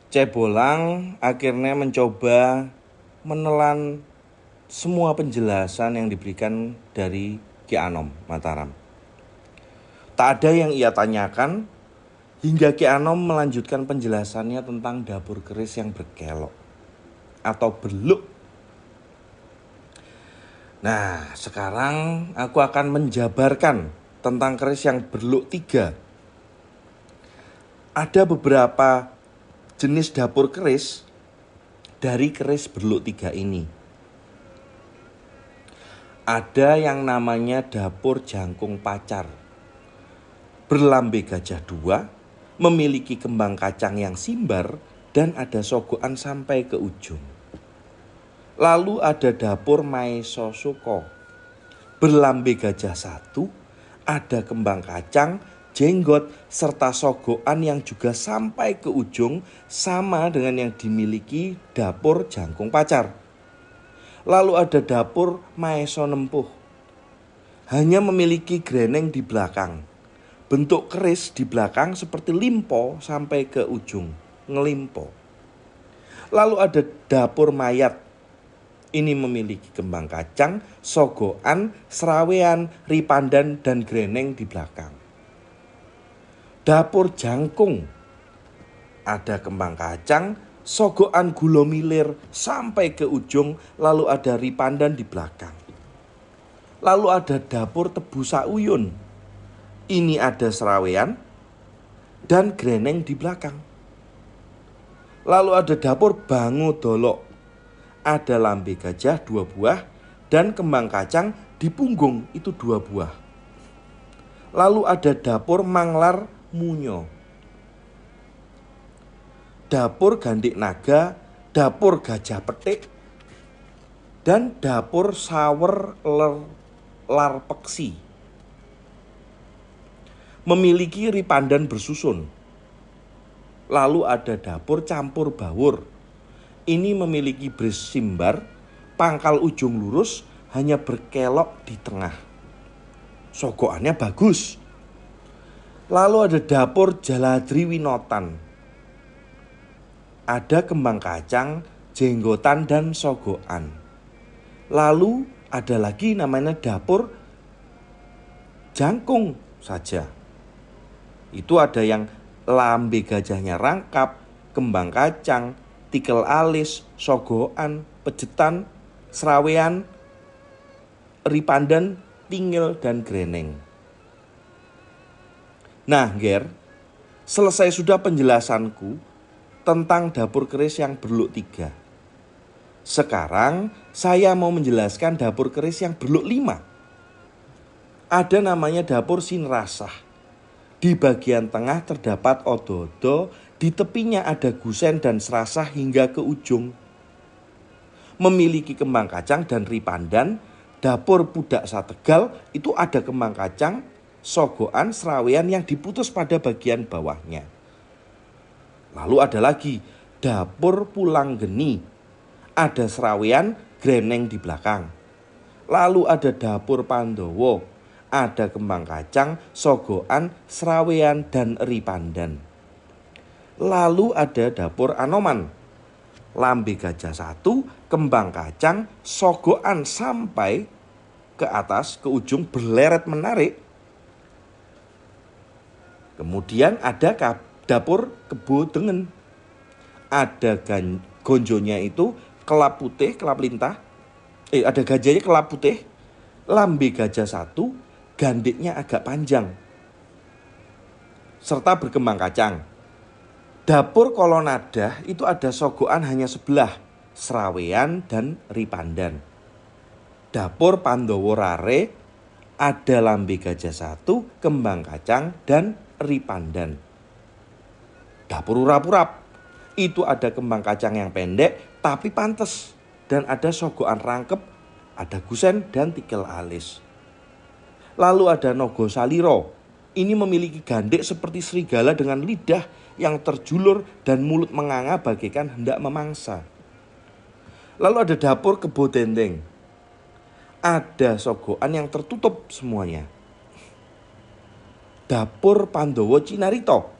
Cebolang akhirnya mencoba menelan semua penjelasan yang diberikan dari Ki Anom Mataram. Tak ada yang ia tanyakan hingga Ki Anom melanjutkan penjelasannya tentang dapur keris yang berkelok atau berluk. Nah, sekarang aku akan menjabarkan tentang keris yang berluk 3. Ada beberapa jenis dapur keris dari keris berluk 3 ini. Ada yang namanya dapur jangkung pacar, berlambe gajah 2, memiliki kembang kacang yang simbar dan ada sogokan sampai ke ujung. Lalu ada dapur Maeso Suko, berlambe gajah 1, ada kembang kacang, jenggot, serta sogokan yang juga sampai ke ujung, sama dengan yang dimiliki dapur jangkung pacar. Lalu ada dapur Maeso Nempuh, hanya memiliki greneng di belakang. Bentuk keris di belakang seperti limpo sampai ke ujung, ngelimpo. Lalu ada dapur Mayat. Ini memiliki kembang kacang, sogokan, serawean, ripandan, dan greneng di belakang. Dapur Jangkung. Ada kembang kacang, sogokan gula milir sampai ke ujung, lalu ada ripandan di belakang. Lalu ada dapur Tebu Sauyun. Ini ada serawean dan greneng di belakang. Lalu ada dapur Bangu Dolok. Ada lambe gajah 2 buah dan kembang kacang di punggung itu 2 buah. Lalu ada dapur Manglar Munyo, dapur Gandik Naga, dapur Gajah Petik, dan dapur Sawer Larpeksi. Memiliki ripandan bersusun. Lalu ada dapur Campur Bawur. Ini memiliki bris simbar, pangkal ujung lurus, hanya berkelok di tengah. Sogokannya bagus. Lalu ada dapur Jaladri Winotan. Ada kembang kacang, jenggotan, dan sogokan. Lalu ada lagi namanya dapur Jangkung saja. Itu ada yang lambe gajahnya rangkap, kembang kacang, tikel alis, sogokan, pejetan, serawean, ripandan, tingil, dan greneng. Nah, Ger, selesai sudah penjelasanku tentang dapur keris yang berluk 3. Sekarang saya mau menjelaskan dapur keris yang berluk 5. Ada namanya dapur Sinrasah. Di bagian tengah terdapat odo-odo, di tepinya ada gusen dan serasah hingga ke ujung. Memiliki kembang kacang dan ripandan. Dapur Pudak Sategal itu ada kembang kacang, sogokan, serawean yang diputus pada bagian bawahnya. Lalu ada lagi dapur Pulang Geni. Ada serawean, greneng di belakang. Lalu ada dapur Pandowo. Ada kembang kacang, sogokan, serawean, dan ripandan. Lalu ada dapur Anoman. Lambe gajah 1, kembang kacang, sogokan sampai ke atas, ke ujung, berleret menarik. Kemudian ada dapur Kebo Dengen. Ada gonjonya itu kelap putih, kelap lintah. Ada gajahnya kelap putih. Lambe gajah 1, gandiknya agak panjang, serta berkembang kacang. Dapur Kolonadah itu ada sogokan hanya sebelah, serawean dan ripandan. Dapur Pandowo Rare ada lambe gajah 1, kembang kacang, dan ripandan. Dapur Urap-urap itu ada kembang kacang yang pendek tapi pantes, dan ada sogokan rangkep, ada gusen dan tikel alis. Lalu ada Nogo Saliro. Ini memiliki gandek seperti serigala dengan lidah yang terjulur dan mulut menganga bagaikan hendak memangsa. Lalu ada dapur Kebo Dendeng. Ada sogokan yang tertutup semuanya. Dapur Pandowo Cinarito.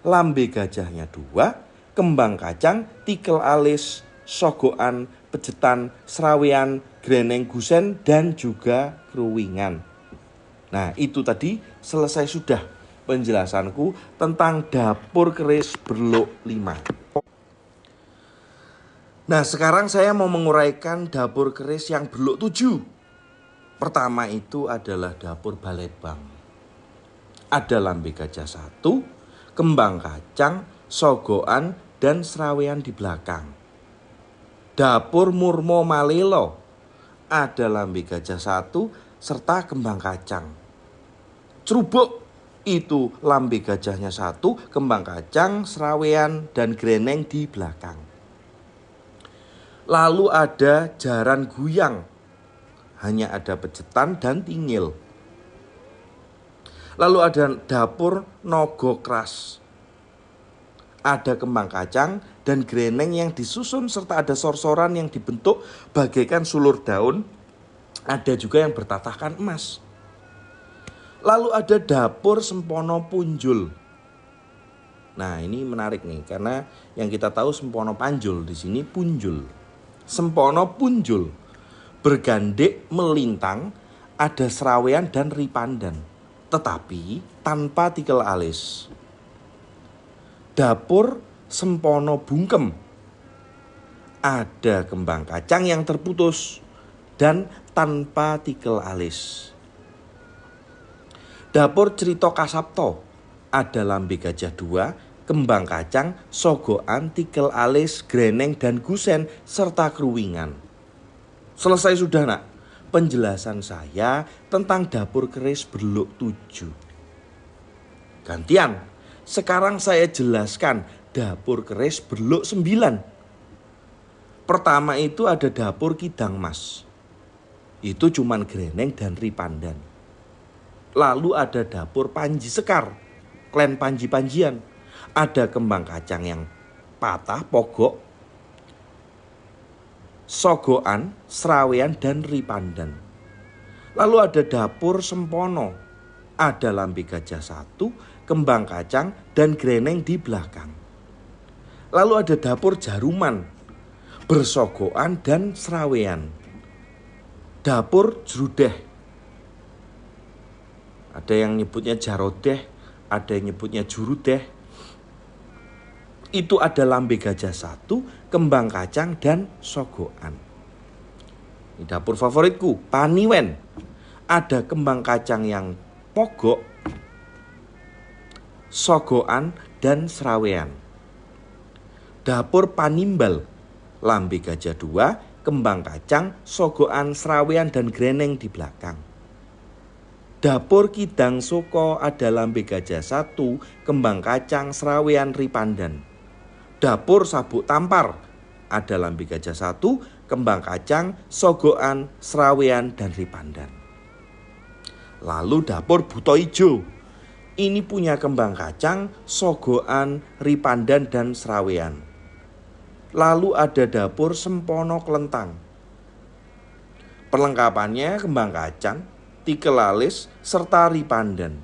Lambe gajahnya 2, kembang kacang, tikel alis, sogokan, pejetan, serawean, greneng gusen, dan juga kruwingan. Nah, itu tadi selesai sudah penjelasanku tentang dapur keris berluk 5. Nah, sekarang saya mau menguraikan dapur keris yang berluk 7. Pertama itu adalah dapur Balebang. Ada lambe gajah 1, kembang kacang, sogokan, dan serawean di belakang. Dapur Murmo Malelo. Ada lambe gajah 1 serta kembang kacang. Crubuk itu lambe gajahnya 1, kembang kacang, serawean, dan greneng di belakang. Lalu ada jaran guyang, hanya ada pejetan dan tingil. Lalu ada dapur Nogokras. Ada kembang kacang dan greneng yang disusun serta ada sorsoran yang dibentuk bagaikan sulur daun. Ada juga yang bertatahkan emas. Lalu ada dapur Sempono Punjul. Nah, ini menarik nih karena yang kita tahu Sempono Panjul, di sini Punjul. Sempono Punjul, bergandek melintang, ada serawean dan ripandan, tetapi tanpa tikel alis. Dapur Sempono Bungkem, ada kembang kacang yang terputus dan tanpa tikel alis. Dapur Cerito Kasapto, ada lambe gajah 2, kembang kacang, sogokan, tikel alis, greneng, dan gusen, serta kruwingan. Selesai sudah, nak, penjelasan saya tentang dapur keris berluk 7. Gantian, sekarang saya jelaskan dapur keris berluk 9. Pertama itu ada dapur Kidang Mas. Itu cuman greneng dan ripandan. Lalu ada dapur Panji Sekar, klan Panji-Panjian. Ada kembang kacang yang patah, pogok, sogokan, serawean, dan ripandan. Lalu ada dapur Sempono. Ada lambe gajah 1, kembang kacang, dan greneng di belakang. Lalu ada dapur Jaruman, bersogokan dan serawean. Dapur Jrudeh. Ada yang nyebutnya Jarodeh, ada yang nyebutnya Jurudeh. Itu ada lambe gajah 1, kembang kacang, dan sogokan. Ini dapur favoritku, Paniwen. Ada kembang kacang yang pogok, sogokan, dan serawean. Dapur Panimbal, lambe gajah 2, kembang kacang, sogokan, serawean, dan greneng di belakang. Dapur Kidang Soko, ada lambe gajah 1, kembang kacang, serawean, ripandan. Dapur Sabuk Tampar, ada lambe gajah 1, kembang kacang, sogokan, serawean, dan ripandan. Lalu dapur Buto Ijo, ini punya kembang kacang, sogokan, ripandan, dan serawean. Lalu ada dapur Sempono Klentang. Perlengkapannya kembang kacang, tikel alis, serta ripandan.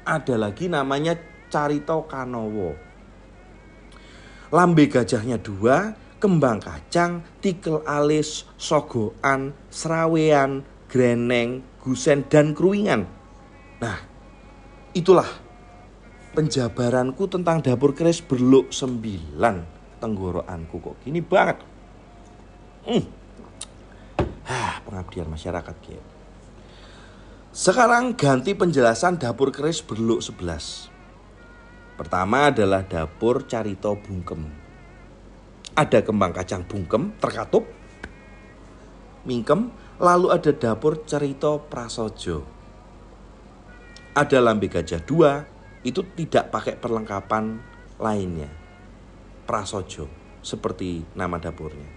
Ada lagi namanya Carito Kanowo. Lambe gajahnya 2, kembang kacang, tikel alis, sogokan, serawean, greneng, gusen, dan kruwingan. Nah, itulah penjabaranku tentang dapur keris berluk 9. Tenggorokanku kok gini banget. Pengabdian masyarakat ya. Sekarang ganti penjelasan dapur keris berluk 11. Pertama adalah dapur Carito Bungkem. Ada kembang kacang bungkem terkatup, mingkem. Lalu ada dapur Carito Prasojo. Ada lambe gajah 2, itu tidak pakai perlengkapan lainnya, Prasojo, seperti nama dapurnya.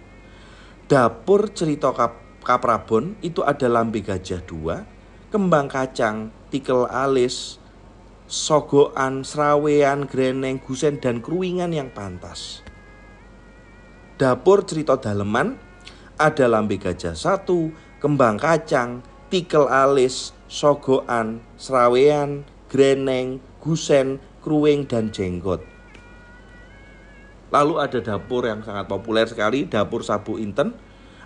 Dapur Cerito Kaprabon, itu ada lambe gajah 2, kembang kacang, tikel alis, sogokan, serawean, greneng, gusen, dan kruwingan yang pantas. Dapur Cerito Daleman, ada lambe gajah 1, kembang kacang, tikel alis, sogokan, serawean, greneng, gusen, kruwing, dan jenggot. Lalu ada dapur yang sangat populer sekali, dapur Sabu Inten.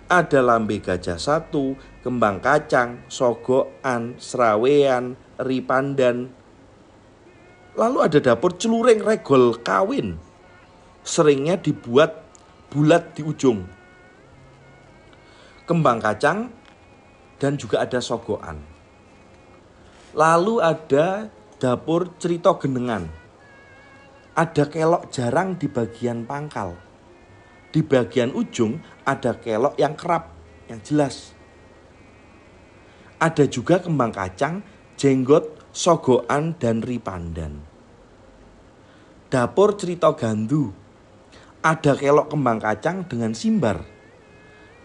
Ada lambe gajah satu, kembang kacang, sogokan, serawean, ripandan. Lalu ada dapur celuring regol kawin. Seringnya dibuat bulat di ujung. Kembang kacang dan juga ada sogokan. Lalu ada dapur cerita genengan. Ada kelok jarang di bagian pangkal. Di bagian ujung ada kelok yang kerap, yang jelas. Ada juga kembang kacang, jenggot, sogokan, dan ripandan. Dapur cerita gandu. Ada kelok kembang kacang dengan simbar.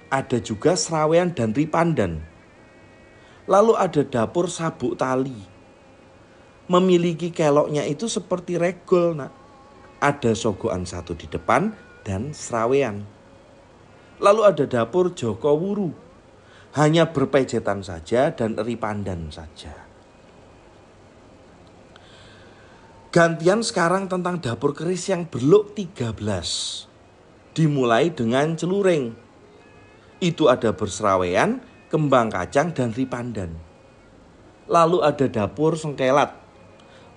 Ada juga serawean dan ripandan. Lalu ada dapur sabuk tali. Memiliki keloknya itu seperti regol, nak. Ada sogokan satu di depan dan serawean. Lalu ada dapur Joko Wuru. Hanya berpejetan saja dan ripandan saja. Gantian sekarang tentang dapur keris yang berluk 13. Dimulai dengan celuring. Itu ada berserawean, kembang kacang, dan ripandan. Lalu ada dapur sengkelat.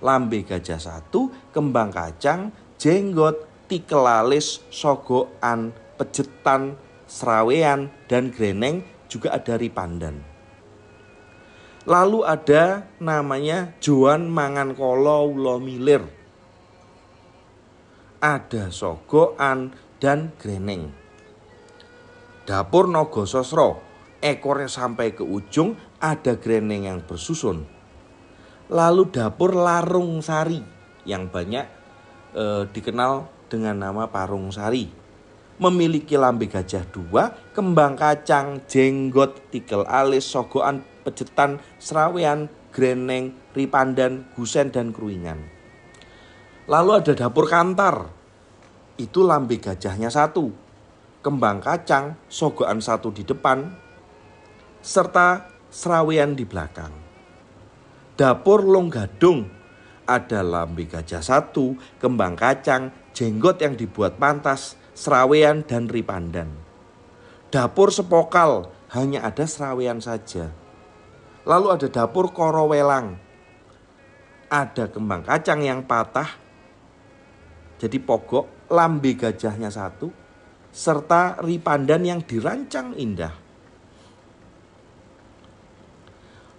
Lambe gajah satu, kembang kacang, jenggot, tikel alis, sogokan, pejetan, serawean, dan greneng, juga ada ripandan. Lalu ada namanya Joan Mangan Kolo Ulo Milir. Ada sogokan dan greneng. Dapur Nogo Sosro, ekornya sampai ke ujung, ada greneng yang bersusun. Lalu dapur Larung Sari yang banyak dikenal dengan nama Parung Sari. Memiliki lambe gajah 2, kembang kacang, jenggot, tikel alis, sogokan, pejetan, serawean, greneng, ripandan, gusen, dan kruingan. Lalu ada dapur Kantar. Itu lambe gajahnya 1, kembang kacang, sogokan 1 di depan, serta serawean di belakang. Dapur Longgadung. Ada lambe gajah 1, kembang kacang, jenggot yang dibuat pantas, serawean, dan ripandan. Dapur Sepokal. Hanya ada serawean saja. Lalu ada dapur Korowelang. Ada kembang kacang yang patah, jadi pogok, lambe gajahnya 1, serta ripandan yang dirancang indah.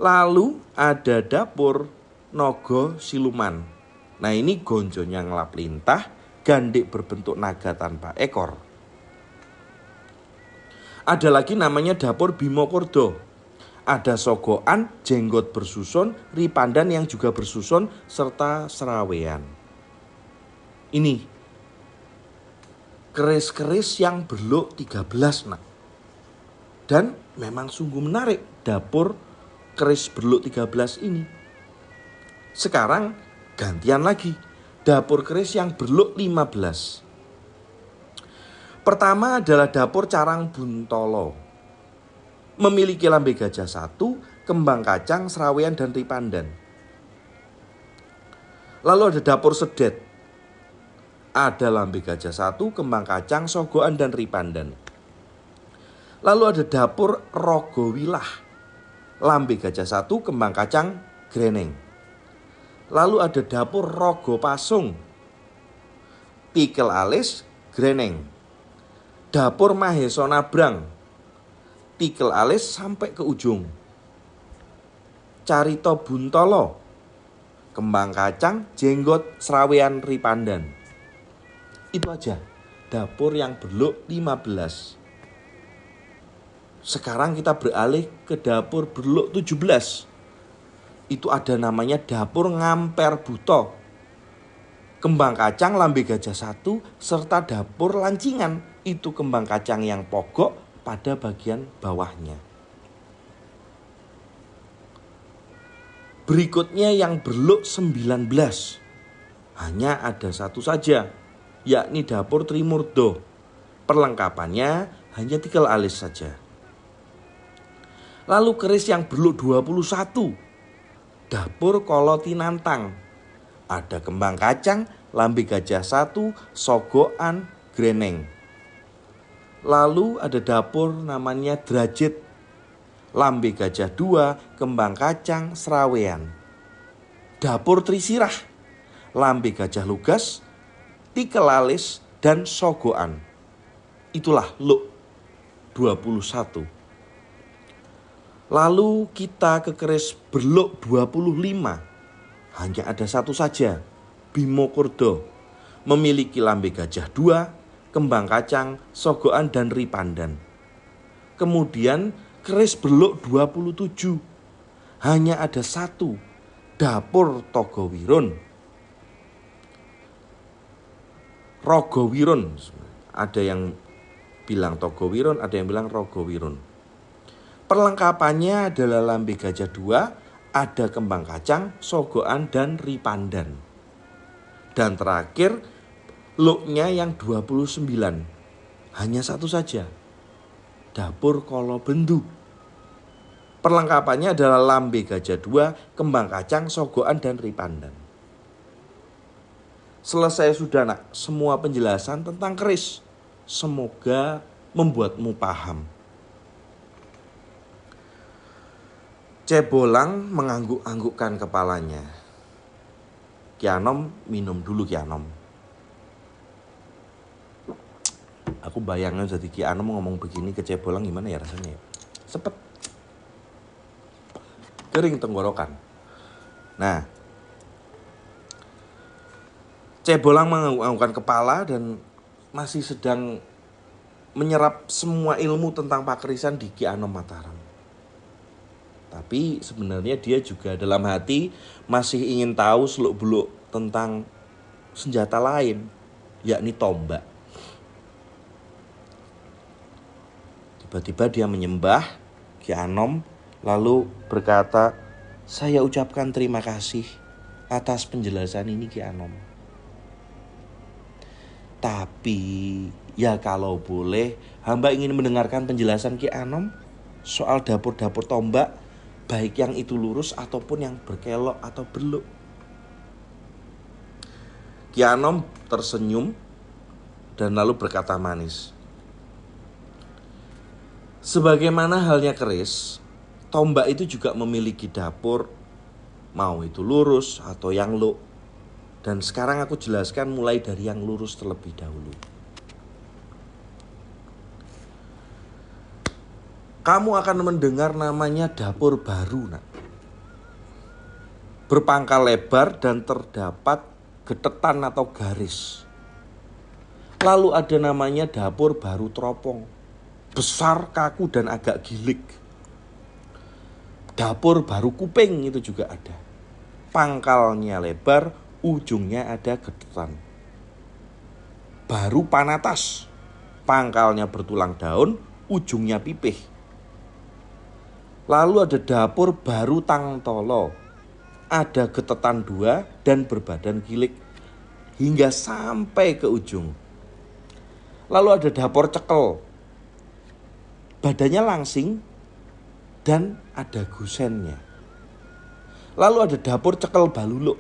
Lalu ada dapur Nogo Siluman. Nah, ini gonjonya ngelap lintah, gandik berbentuk naga tanpa ekor. Ada lagi namanya dapur Bimo Kordo. Ada sogokan, jenggot bersusun, ripandan yang juga bersusun, serta serawean. Ini keris-keris yang berluk 13, nak. Dan memang sungguh menarik dapur keris berluk 13 ini. Sekarang gantian lagi, dapur keris yang berluk 15. Pertama adalah dapur Carang Buntolo. Memiliki lambe gajah 1, kembang kacang, serawean, dan ripandan. Lalu ada dapur Sedet. Ada lambe gajah 1, kembang kacang, sogokan, dan ripandan. Lalu ada dapur Rogowilah. Lambe gajah 1, kembang kacang, greneng. Lalu ada dapur Rogo Pasung. Tikel alis, greneng. Dapur Maheso Nabrang. Tikel alis sampai ke ujung. Carito Buntolo. Kembang kacang, jenggot, serawean, ripandan. Itu aja dapur yang berluk 15. Sekarang kita beralih ke dapur berluk 17. Itu ada namanya dapur Ngamper Buto. Kembang kacang, lambe gajah 1, serta dapur Lancingan. Itu kembang kacang yang pogok pada bagian bawahnya. Berikutnya yang berluk 19. Hanya ada satu saja, yakni dapur Trimurdo. Perlengkapannya hanya tikel alis saja. Lalu keris yang berluk 21. Dapur Kolo Tinantang. Ada kembang kacang, lambe gajah 1, sogokan, greneng. Lalu ada dapur namanya Drajit, lambe gajah 2, kembang kacang, serawean. Dapur Trisirah, lambe gajah lugas, tikel alis, dan sogokan. Itulah Luk 21. Lalu kita ke keris berluk 25. Hanya ada satu saja, Bimo Kurdo, memiliki lambe gajah 2, kembang kacang, sogokan, dan ripandan. Kemudian keris berluk 27. Hanya ada satu, dapur Togowirun. Rogowirun. Ada yang bilang Togowirun, ada yang bilang Rogowirun. Perlengkapannya adalah lambe gajah 2, ada kembang kacang, sogokan, dan ripandan. Dan terakhir, luknya yang 29. Hanya satu saja, dapur Kolobendu. Perlengkapannya adalah lambe gajah 2, kembang kacang, sogokan, dan ripandan. Selesai sudah nak semua penjelasan tentang keris. Semoga membuatmu paham. Cebolang mengangguk-anggukkan kepalanya. Ki Anom minum dulu Ki Anom. Aku bayangin jadi Ki Anom ngomong begini ke Cebolang gimana ya rasanya ya. Sepet. Kering tenggorokan. Nah, Cebolang mengangguk-anggukkan kepala dan masih sedang menyerap semua ilmu tentang pakerisan di Ki Anom Mataram. Tapi sebenarnya dia juga dalam hati masih ingin tahu seluk-beluk tentang senjata lain, yakni tombak. Tiba-tiba dia menyembah Ki Anom lalu berkata, "Saya ucapkan terima kasih atas penjelasan ini Ki Anom. Tapi ya kalau boleh hamba ingin mendengarkan penjelasan Ki Anom soal dapur-dapur tombak, baik yang itu lurus ataupun yang berkelok atau berluk." Ki Anom tersenyum dan lalu berkata manis, "Sebagaimana halnya keris, tombak itu juga memiliki dapur, mau itu lurus atau yang luk. Dan sekarang aku jelaskan mulai dari yang lurus terlebih dahulu. Kamu akan mendengar namanya dapur baru, nak. Berpangkal lebar dan terdapat getetan atau garis. Lalu ada namanya dapur baru teropong. Besar, kaku, dan agak gilik. Dapur baru kuping itu juga ada. Pangkalnya lebar, ujungnya ada getetan. Baru panatas. Pangkalnya bertulang daun, ujungnya pipih. Lalu ada dapur baru tangtolo. Ada getetan 2 dan berbadan gilik hingga sampai ke ujung. Lalu ada dapur cekel. Badannya langsing dan ada gusennya. Lalu ada dapur cekel baluluk.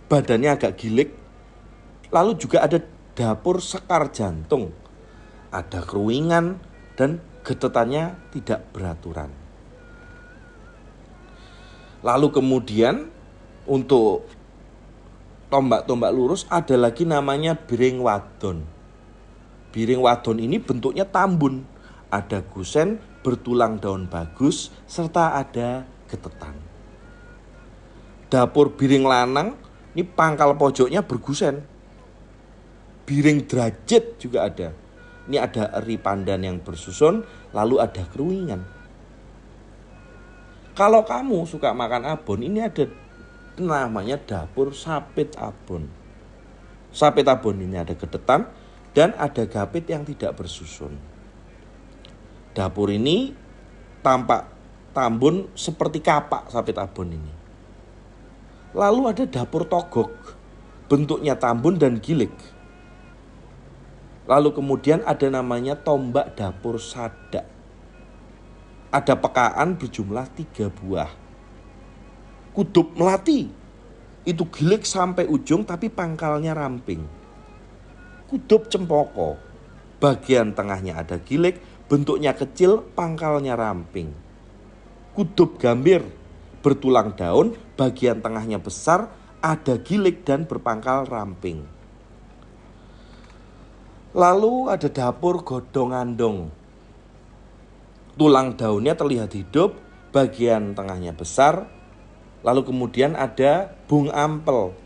Badannya agak gilik. Lalu juga ada dapur sekar jantung. Ada keruingan dan getetannya tidak beraturan. Lalu kemudian untuk tombak-tombak lurus ada lagi namanya biring wadon. Biring wadon ini bentuknya tambun. Ada gusen, bertulang daun bagus, serta ada getetan. Dapur biring lanang, ini pangkal pojoknya bergusen. Biring drajit juga ada. Ini ada eri pandan yang bersusun, lalu ada keruingan. Kalau kamu suka makan abon, ini ada namanya dapur sapit abon. Sapit abon ini ada gedetan dan ada gapit yang tidak bersusun. Dapur ini tampak tambun seperti kapak sapit abon ini. Lalu ada dapur togok, bentuknya tambun dan gilik. Lalu kemudian ada namanya tombak dapur sadak. Ada pekaan berjumlah 3 buah. Kudup melati, Itu gilik sampai ujung tapi pangkalnya ramping. Kudup cempoko, bagian tengahnya ada gilik, bentuknya kecil, pangkalnya ramping. Kudup gambir, bertulang daun, bagian tengahnya besar, ada gilik dan berpangkal ramping. Lalu ada dapur godong andong. Tulang daunnya terlihat hidup, bagian tengahnya besar. Lalu kemudian ada bung ampel.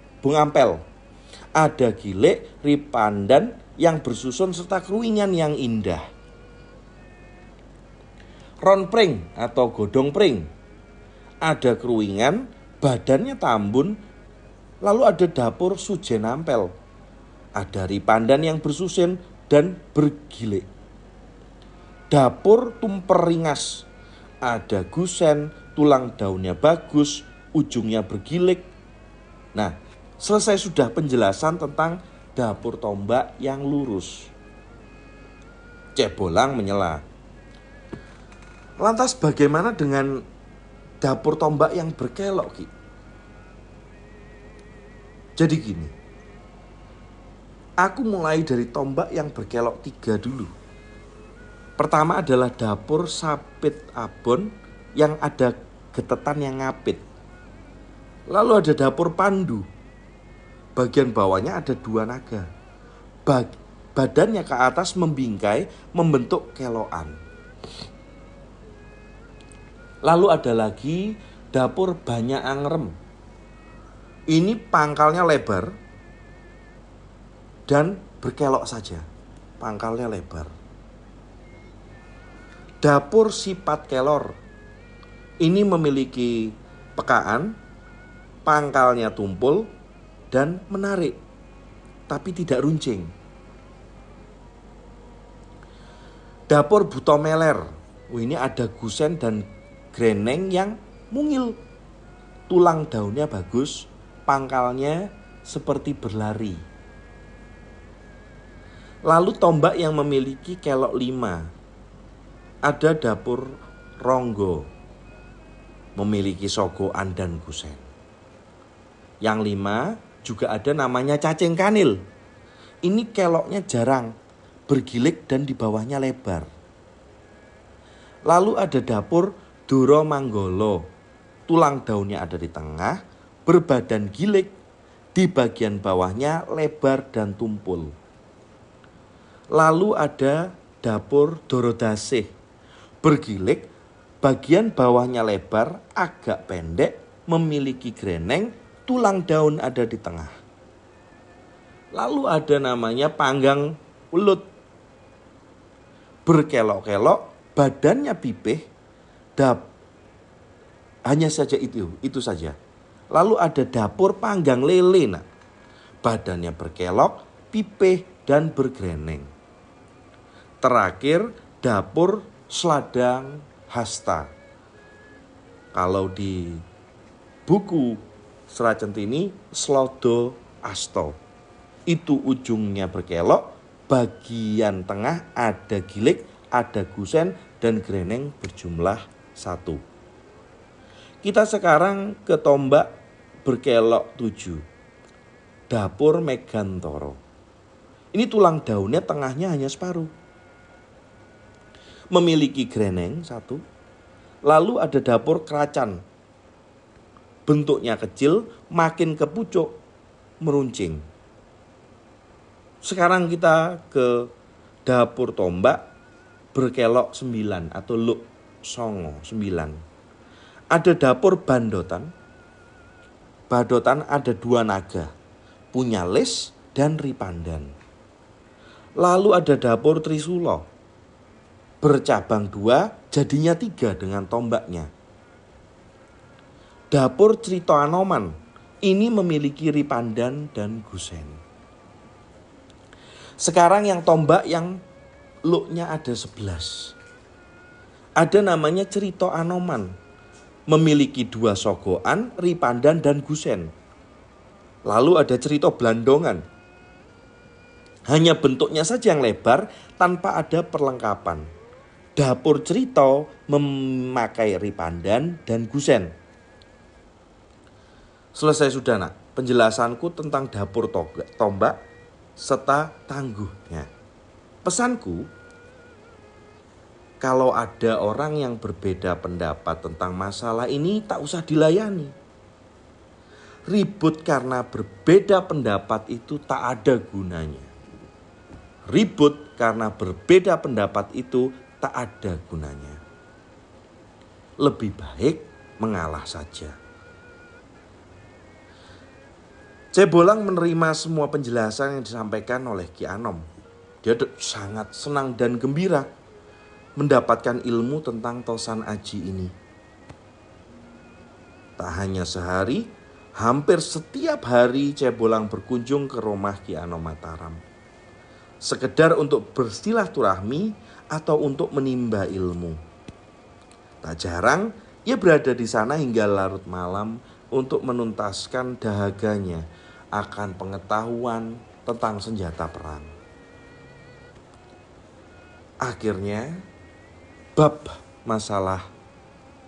Ada gilik, ripandan yang bersusun serta keruingan yang indah. Ronpring atau godong pring. Ada keruingan, badannya tambun. Lalu ada dapur sujen ampel. Ada ripandan yang bersusun dan bergilik. Dapur tumper ringas. Ada gusen, tulang daunnya bagus, ujungnya bergilik. Nah, selesai sudah penjelasan tentang dapur tombak yang lurus. Cebolang menyela. Lantas bagaimana dengan dapur tombak yang berkelok, Ki? Jadi gini, aku mulai dari tombak yang berkelok 3 dulu. Pertama adalah dapur sapit abon yang ada getetan yang ngapit. Lalu ada dapur pandu. Bagian bawahnya ada 2 naga. Badannya ke atas membingkai membentuk kelokan. Lalu ada lagi dapur banyak angrem. Ini pangkalnya lebar dan berkelok saja. Pangkalnya lebar. Dapur sipat kelor. Ini memiliki pekaan, pangkalnya tumpul dan menarik, tapi tidak runcing. Dapur buto meler. Ini ada gusen dan greneng yang mungil. Tulang daunnya bagus, pangkalnya seperti berlari. Lalu tombak yang memiliki kelok 5. Ada dapur ronggo, memiliki sogoan dan gusen. Yang 5 juga ada namanya cacing kanil. Ini keloknya jarang, bergilik dan di bawahnya lebar. Lalu ada dapur duro manggolo. Tulang daunnya ada di tengah, berbadan gilik, di bagian bawahnya lebar dan tumpul. Lalu ada dapur dorodasih. Bergilik, bagian bawahnya lebar, agak pendek, memiliki greneng, tulang daun ada di tengah. Lalu ada namanya panggang ulut. Berkelok-kelok, badannya pipih, hanya saja itu saja. Lalu ada dapur panggang lele. Nah, badannya berkelok, pipih dan bergreneng. Terakhir dapur sladang hasta. Kalau di buku Serat Centini, slodo asto. Itu ujungnya berkelok, bagian tengah ada gilik, ada gusen dan greneng berjumlah 1. Kita sekarang ke tombak berkelok 7. Dapur megantoro. Ini tulang daunnya tengahnya hanya separuh. Memiliki greneng 1. Lalu ada dapur keracan. Bentuknya kecil, makin ke pucuk, meruncing. Sekarang kita ke dapur tombak berkelok 9 atau luk songo 9. Ada dapur bandotan. Bandotan ada 2 naga, punya lis dan ripandan. Lalu ada dapur trisulo. Bercabang 2, jadinya 3 dengan tombaknya. Dapur Crito Anoman. Ini memiliki ripandan dan gusen. Sekarang yang tombak yang luknya ada 11. Ada namanya Crito Anoman. Memiliki 2 sogoan, ripandan dan gusen. Lalu ada Crito Blandongan. Hanya bentuknya saja yang lebar tanpa ada perlengkapan. Dapur Crito memakai ripandan dan gusen. Selesai sudah, Nak. penjelasanku tentang dapur tombak serta tangguhnya. Pesanku, kalau ada orang yang berbeda pendapat tentang masalah ini, tak usah dilayani. Ribut karena berbeda pendapat itu tak ada gunanya. Ribut karena berbeda pendapat itu tak ada gunanya. Lebih baik mengalah saja. Cebolang menerima semua penjelasan yang disampaikan oleh Ki Anom. Dia sangat senang dan gembira mendapatkan ilmu tentang Tosan Aji ini. Tak hanya sehari, hampir setiap hari Cebolang berkunjung ke rumah Ki Anom Mataram. Sekedar untuk bersilaturahmi atau untuk menimba ilmu. Tak jarang ia berada di sana hingga larut malam untuk menuntaskan dahaganya akan pengetahuan tentang senjata perang. Akhirnya bab masalah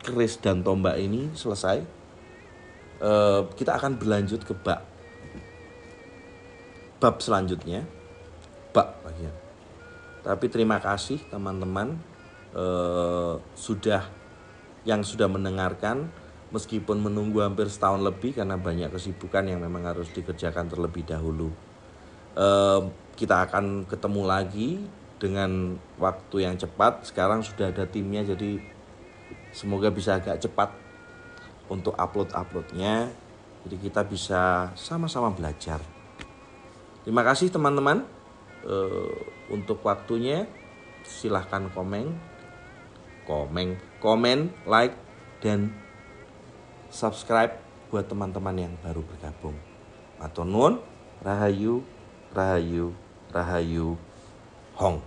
keris dan tombak ini selesai. Kita akan berlanjut ke bab selanjutnya, bab bagian. Tapi terima kasih teman-teman yang sudah mendengarkan, meskipun menunggu hampir setahun lebih karena banyak kesibukan yang memang harus dikerjakan terlebih dahulu. Kita akan ketemu lagi dengan waktu yang cepat. Sekarang sudah ada timnya, jadi semoga bisa agak cepat untuk uploadnya. Jadi kita bisa sama-sama belajar. Terima kasih teman-teman untuk waktunya. Silahkan komen, like, dan subscribe buat teman-teman yang baru bergabung. Matur nuwun, rahayu, rahayu, rahayu, hong.